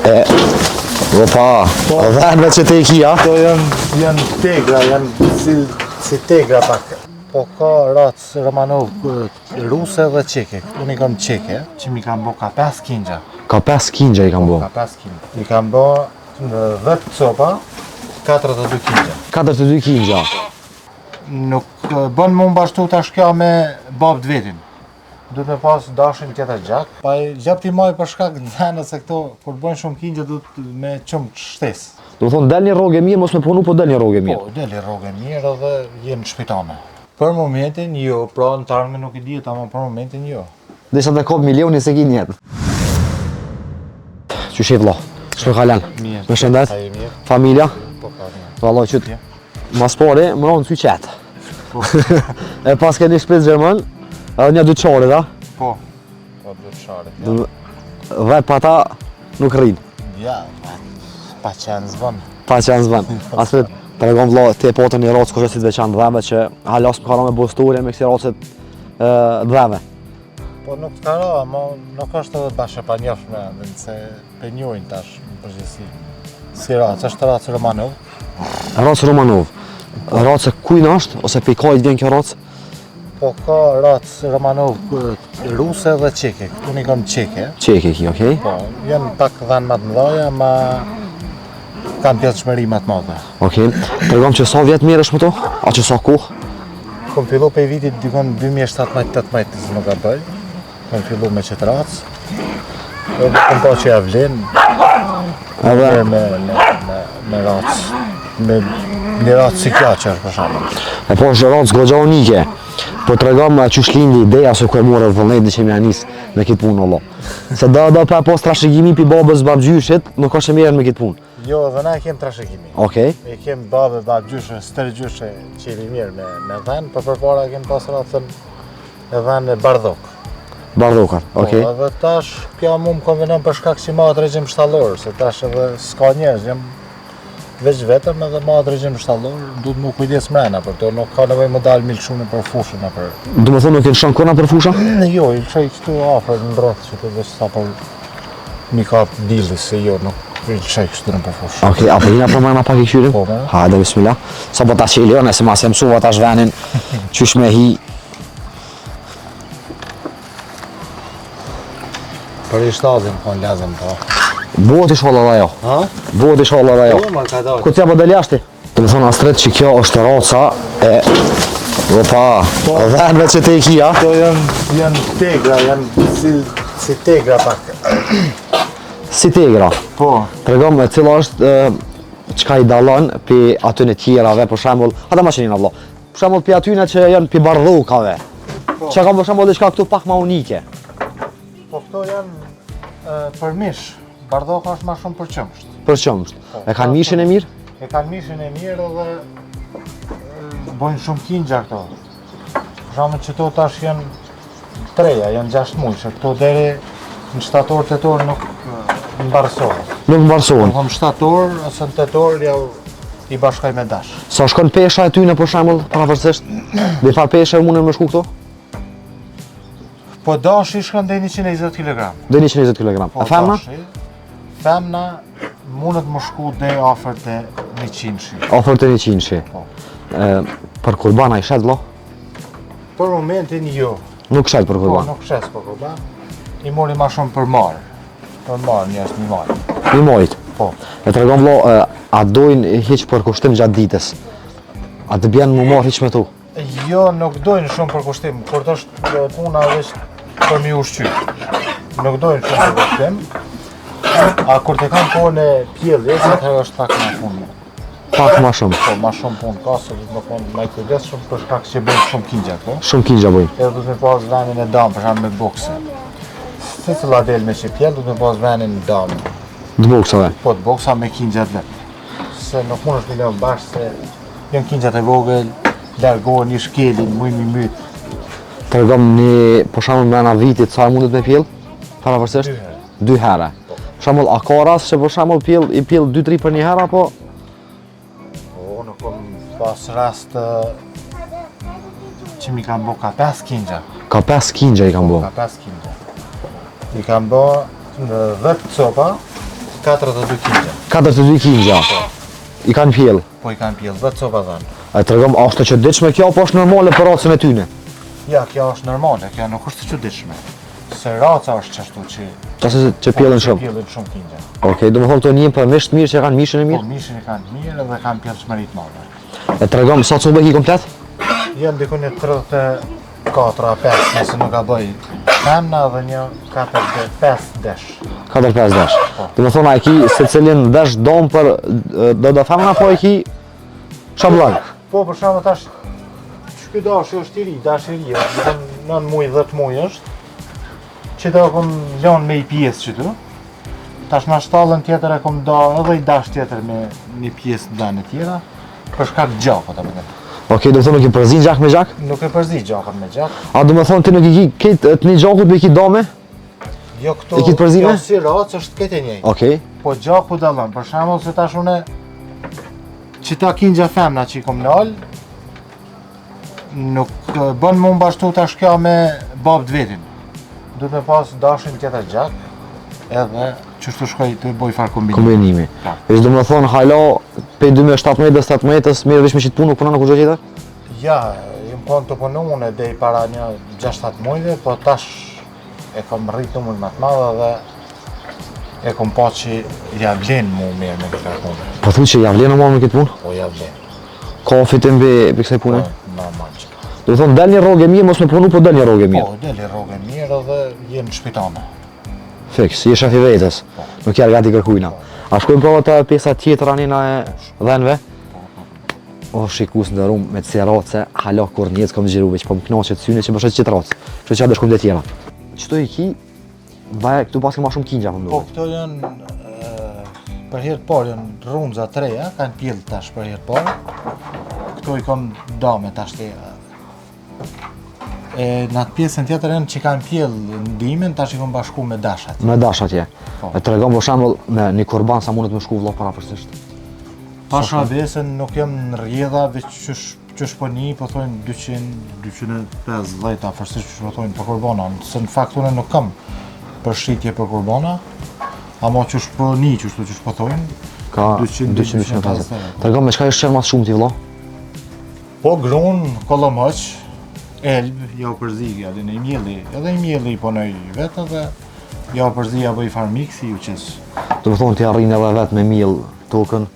Opa, dhenve që te i kia? Këto janë tegra, janë si tegra pak. Po ka racë Romanov ruse dhe qeke. Unë i kam qeke, që mi kam bo ka 5 kingja. Ka 5 kingja i kam bo? Ka 5 kingja. I kam bo në 10 copa, 42 kingja. 42 kingja. Nuk bën më mbashtu tash kjo me babë të vetin. Duhet me pas dashin tjetër gjak, pa i gjap t'i maj për shkak dhenë se këto, kur bëjnë shumë kingja duhet me qëmë shtesë. Do thonë del një rrogë e mirë, mos me punu, po del një rrogë e mirë. Po, del një rrogë e mirë edhe jenë shpitame. Për momentin jo, pra në tarme nuk i dihet, ama për momentin jo. Desha të kop milioni se ki njetë. Që shifë lo, shpër kalen? Mirë. Me shëndet? A i mirë? Familja? Po, ka mirë. Valloj qëtë. Mas pari, më ronë sy qetë. Po. E pas ke një shprit Gjermën, edhe një dyqare, da? Po. Po, dyqare. Dhe pa ta nuk rrinë. Ja, pa qenë zbën. Pa që janë zbën. Asrit, të regon vlo, te potën një rocë kështë si të veçanë dheve që halas më karo me bosture me kësi rocët dheve. Po nuk të karo, ama nuk është edhe bashkë pa njofme, dhe nëse pe njojnë tash në përgjithësi. Si racë, është racë Romanov. Rocë Romanov. Rocë kujnë është, ose pe kajt vjen kjo rocë? Po ka racë Romanov ruse dhe qeke. Unë i kam qeke. Qeke ki, okej? Po, janë pak dhanë më të mëdhaja, ma kanë pjesë shmëri më të madhe. Okej. Tregom që sa vjetë mirë është më to? A që sa kohë? Kom fillu pe vitit dikon 2017-18 se nuk ka bëj. Kom fillu me qëtë racë. Edhe kom pa që ja vlen. Edhe Me racë. Me një racë si kjaqër, për shembull. e po është rocë goxha unike. Po tregom që shlindi ideja se ku e morë vullnetin që më janis me këtë punë Allah. Se do pa pos trashëgimi pi babës babgjyshit, nuk është e mirë me këtë punë. Jo, dhe na e kem trashëgimi. Okej. E kem babë, babgjyshe, stërgjyshe që jemi mirë me dhenë, për përpara kem pas racën e dhenë bardhok. Bardhokat, okej. Po, edhe tash kjo mu më konvenon për shkak që ma atë regjim shtallor, se tash edhe s'ka njerëz, jam veç vetëm edhe ma atë regjim shtallor, duhet mu kujdes mrena për to, nuk ka nevojë më dalë milshune për fushën apo. Do më thonë nuk e në shon kona për fusha? Jo, i lëshoj këtu afër në rroth që të veç sa për mi kap dilli, se jo, nuk i lëshoj këtu në për fushë. Okej, apo jina për mëna pak i kyrim? Po, me. Hajde, bismillah. Sa po ta qeli, nëse mas e mësuva tash venin, qysh me hi. Për i shtadhin, po në lezëm po. Buhet i sholla dhe jo. Ha? Buhet i sholla dhe jo. Jo, ma ka dalë. Ku t'ja po del jashti? Të më thonë Astrid që kjo është roca e... Opa, dhenve që te i kia? Këto janë tegra, janë si tegra pak. Si tegra. Po. Tregom cila është çka i dallon pi aty në tjerave, për shembull, ata maqinina vëlla. Për shembull pi atyne që janë pi bardhukave. Po. Çka ka për shembull diçka këtu pak më unike. Po këto janë për mish. Bardhoka është ma shumë për qëmsht. Për qëmsht. E kanë mishin e mirë? E kanë mishin e mirë dhe bojnë shumë kingja këto. Shamë që to tash janë treja, janë 6 mujshë. Këto deri në shtator, tetor nuk mbarësohet. Nuk mbarësohen. Në shtator ose në tetor ja i bashkaj me dash. Sa shkon pesha e tyne për shembull, pavarësisht? Dhe far pesha mundën me shku këto? Po dashi shkon deri 120 kg. Dhe 120 kg. Po, A femna? dashi, femna mundet më shku deri afër te 100 shi. Afër të 100 shi. Po. Për kurbana i shet vëlla? Për momentin jo. Nuk shet për Po, kurban. nuk shes për kurban. I mori ma shumë për marë. Për marë një është një marë. I mojit. Po. E tregon vëlla, a dojnë hiç për kushtim gjatë ditës? A të bjen më marr hiç me tu? Jo, nuk dojnë shumë për kushtim, kur të është puna veç për mi ushqy. Nuk dojnë shumë për kushtim. A kur të kanë punë e pjelljes, atëherë është pak më punë. Pak më shumë. Po, ma shumë punë ka, se du të më punë ma i kujdes shumë për shkak që bëjnë shumë kingja këto. Shumë kingja bojnë. Edhe du të me pas venin e damë, për shkak me bokse. Se cila del me që pjell, du të me pas venin e damë. Të boksave. Po, të boksa me kingjat vetë. Se nuk mund është një lëmë bashkë, se janë kingjat e vogël, largohen një shkelin, mujnë një mytë. Tregom një, për shembull brenda vitit sa mundet me pjell? Pavarësisht? 2 herë. Për shembull, a ka rast që për shembull i pjell 2-3 për një herë apo? Po, nuk kom pas rast që mi kanë bo ka 5 kingja. Ka 5 kingja i kanë bo. Ka 5 kingja. I kanë bo në 10 copa, 42 kg. 42 kg. I kanë pjell. Po i kanë pjellë, vetë copa dhanë. A të regom, ashtë të çuditshme kjo, po është normale për racën e tyne? Ja, kjo është normale, kjo nuk është të çuditshme. Se raca është qashtu që pjellën shumë. Pjellën shumë kingja. Okej, do më thonë këto njën për mishë të mirë që kanë mishën e Po, mirë? mishin e kanë të mirë dhe kanë pjellëshmëri të madhe. E të regom, sa cubë i komplet? Janë diku një 34-5 nëse nuk ka bëj femna dhe një 4-5 desh. 4-5 desh. Do më thonë, a e ki se cilin desh domë për do femna, po e ki shablon? Po, për shkakun tash ky dashi është i ri, dashiri, është 9 muaj 10 muaj është. Që do kom lënë me i pjesë këtu. Tash na shtallën tjetër e kom do edhe i dash tjetër me një pjesë dhënë tjera. Për shkak të gjakut apo. Okej, do më thonë, nuk i përzin gjak me gjak? Nuk e përzi gjakun me gjak. A do më thonë, ti nuk i ki këtë të një gjakut me i ki dame? Jo këto. E ki të përzime? Jo si racë është këtë e njëjtë. Okej. Po gjaku dallon. Për shembull se tash unë që ta kingja femna që i kom nal, nuk bën më mbashtu tash kjo me babë të vetin. Duhet me pas dashin tjetër gjak, edhe qështu shkoj të boj farë kombinimi. Kombinimi. Veç do më thonë, hajlo, pe 2017 dhe 17-ës, mirë veç me qitë punë, nuk punon në kur gjë tjetër? Ja, jam konë të punu unë dej para një 6-7 muajve, po tash e kom rritë numër më të madhe dhe e kom pa që ja vlen mu mirë me këta punë. Po thuj që ja vlenë më me këtë punë? Po ja vlen. Ka fitim për kësaj pune? Po, normal që. Do të thonë, del një rrogë e mirë, mos me punu, po del një rrogë e mirë. Po, deli rrogë mirë dhe jenë shpitame. Fiks, je shef i vetës, nuk jarë gati kërkujna. A shkojmë prova të pjesa tjetër anina e dhenve? O, shikus në dërum me të si race, hala kur njëtë s'kom gjiru veç, po më knaqet syne që bëshet qitë race. Që që dhe shkojmë dhe tjera. Qëto i ki, vaje, këtu paske ma shumë kingja, po më Po, duhet. këto janë, për herë të parë janë runza të reja, kanë pjellë tash për herë të parë. Këto i kom dame tash të në atë pjesën tjetër janë që kanë pjellë ndimin, tash i kom bashku me dashat. Me dash atje. Po. E të regom për shembull me një kurban sa mundet me shku vllo para përsisht. Pasha besën nuk jam në rjedha, veç qësh po një, po thojnë 250 afërsisht që po thojnë për kurbana, se në fakt unë nuk kam përshritje për kurbana, ama qësh po një, qësh po thojnë, Ka 200-250. Të regom me shka është qenë mas shumë t'i vllo? Po grun, kolomëq, elb, ja u përzigja, edhe i mjelli i ponoj vetë dhe ja u përzigja bëj farë miksi u qes. Do më thonë t'i arrin edhe vetë me mill tokën,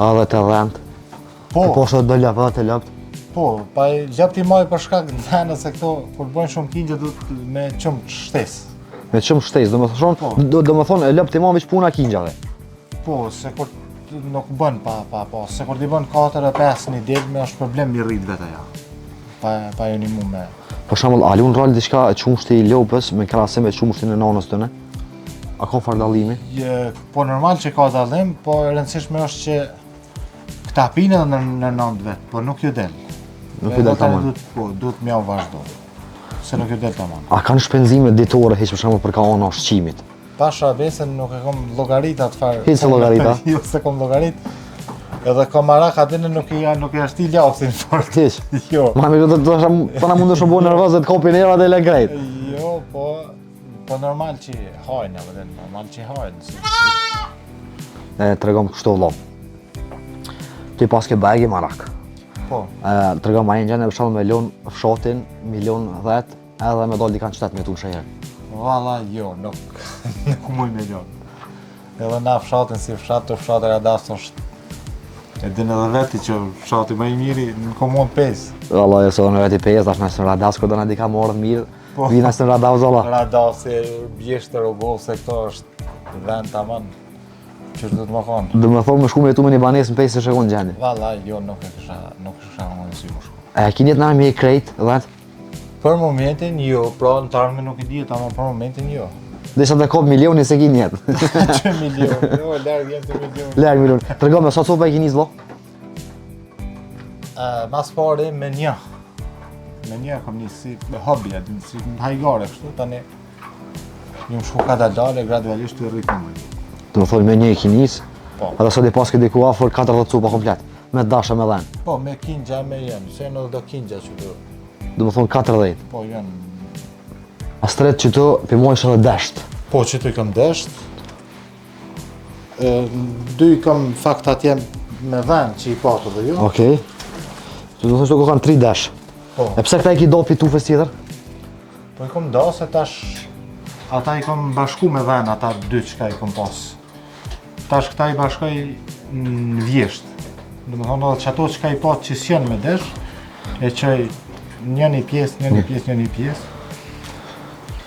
edhe të dhend, Po, të poshtë do ljap edhe të ljapt. po, pa i gjap t'i maj për shkak në dhenë se këto, kur bëjnë shumë kingje du të me qëmë shtes. Me shumë shtesë, do më thonë e lëp t'i ma veç puna kingjave. Po, se kur nuk bën pa, se kur t'i bën 4-5 një delë me është problem mi rrit vetë aja. Pa ju një mu me... Për shembull, a lun rol diçka çumshti i lopës me krahasim me çumshtin e nanës tëne? A ka far dallimi? Po normal që ka dallim, po e rëndësishme është që këta pinë edhe në nëndë vetë, po nuk ju del. Nuk ju del tamam. Po, duhet mjau vazhdo, se nuk ju del tamam. A kanë shpenzime ditore hiç për shembull për ka ana shqimit? Pasha besën nuk e kom llogarit atë farë. Hiç se llogarita? Jo, se kom llogarit. Edhe komarak atëne nuk i ashti lapsin fort. Hiç. Jo. Mami do të po na mundesh të bëjmë nervoz të kopin era dhe legrejt. Jo, po normal që hajnë, edhe normal që hajnë. E tregom kështu vëlla. Ti paske bagi marak. Po, Tregom ai ngjan e për shembull me lon fshatin, milion 10, edhe me dal di kanë 7 me tun shehër. valla jo, nuk muj me ljonë. Edhe na fshatin si fshat, të fshat e radast është. E din edhe veti që fshati më i miri në komun 5. Valla e sonë veti 5, tash në radas kur do na di ka morë mirë. Po. Vina në radas valla. Radasi, bjeshtë rogov, se këto është vend tamam. Që është do të më thonë. Do më thonë më shku me tu me një banesë në 5 sekondë gjeni. Valla jo, nuk e kisha në si më shku. E kini jetë nërë me i krejt, dhe? Për momentin jo, pra në tarme nuk i dihet, ama për momentin jo. Dhe sa të kopë milioni se kini jetë. Që milion, jo, lërgë jem të milion. Lërgë milion. Të rego me sa copa i kini zlo? Mas pari me një. Me një kom një si hobby, si në hajgare kështu, tani një më shku ka dale, gradualisht të rritë në mëjtë. Do më thonë me një i kinis, Po. edhe sa di pas këtë diku afor 40 copa komplet, me dasha me dhenë. Po, me kingja me jenë, se në do kingja që të, Do më thonë 40. po jenë. A stret që të pimojsh edhe desht. Po që të i kam desht, dy kam fakt atje me dhenë që i patë dhe ju. Okej. Tu do të thosh që kanë 3 dash. Po. E pse këta i ki do pitufës tjetër? Po i kom do se tash ata i kom bashku me dhenë ata dy qka i kom pas. Tash këta i bashkoj në vjesht. Dhe me thonë edhe që ato qka i patë që s'jen me desh, e qoj njëni pjesë.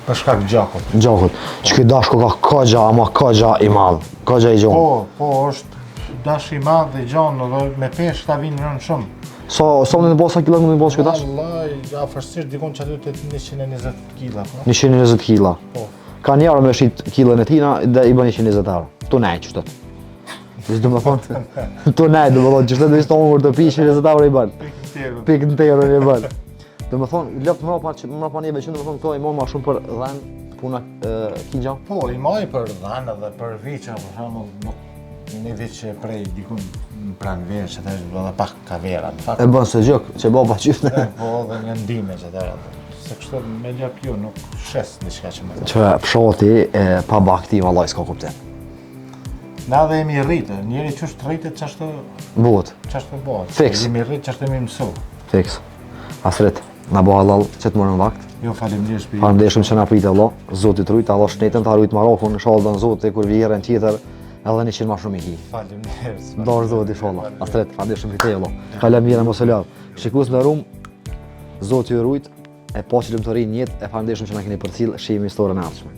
Për shkak gjakut. Gjakut. Që ky dashko ka kogja, ama kogja i madh. Kogja i gjonë. Po, është dash i madh dhe i gjonë dhe me pesh këta vinë rënë shumë. Sa më në bosa kilo më në bosa ky dash? Vallai, afërsisht dikon që aty të 120 kg, po. 120 kg. Po. Ka njerë me shit kilën e tina dhe i bën 120 euro. Tu nej qështët. Vishë du me thonë, tu nej du me thonë qështët vishë të ongur të pi 120 euro i bën. Pikë në tero i bën. Du me thonë, lëpë mrapa njeve që du me thonë këto i mon ma shumë për dhenë puna kingja. Po, i maj për dhanë dhe për viqa, për shembull, një vit që prej dikun në pranë verë që të është dhe pak ka vera, në fakt. E bën se gjëk, që baba qyfne. Po, dhe një ndime që të është. Se kështu me ljep ju nuk shes diçka që me të. Që pshoti pa bakti, vallaj s'ka kuptim. Na dhe jemi rritë, njeri qështë rritet qashtë Buhet, bëhet. Fiks. Jemi rritë qashtë mi mësu. fiks. Asrit, na bo halal që të morën vakt. Jo, faleminderit shpi. Faleminderit shumë që na pritë Allah, Zoti trujt, Allah shnetën të harujt Marokun, inshallah Zoti kur vjerën tjetër, edhe 100 ma shumë i ki. Faleminderit. Dorë Zoti inshallah. Asrit, faleminderit shumë fitej Allah. Kalem mirë mos e lart. Shikues në rum, Zoti ju rujt, e pa që lëmëtori në jetë, e faleminderit shumë që na keni përcjell, shihemi historinë e ardhshme.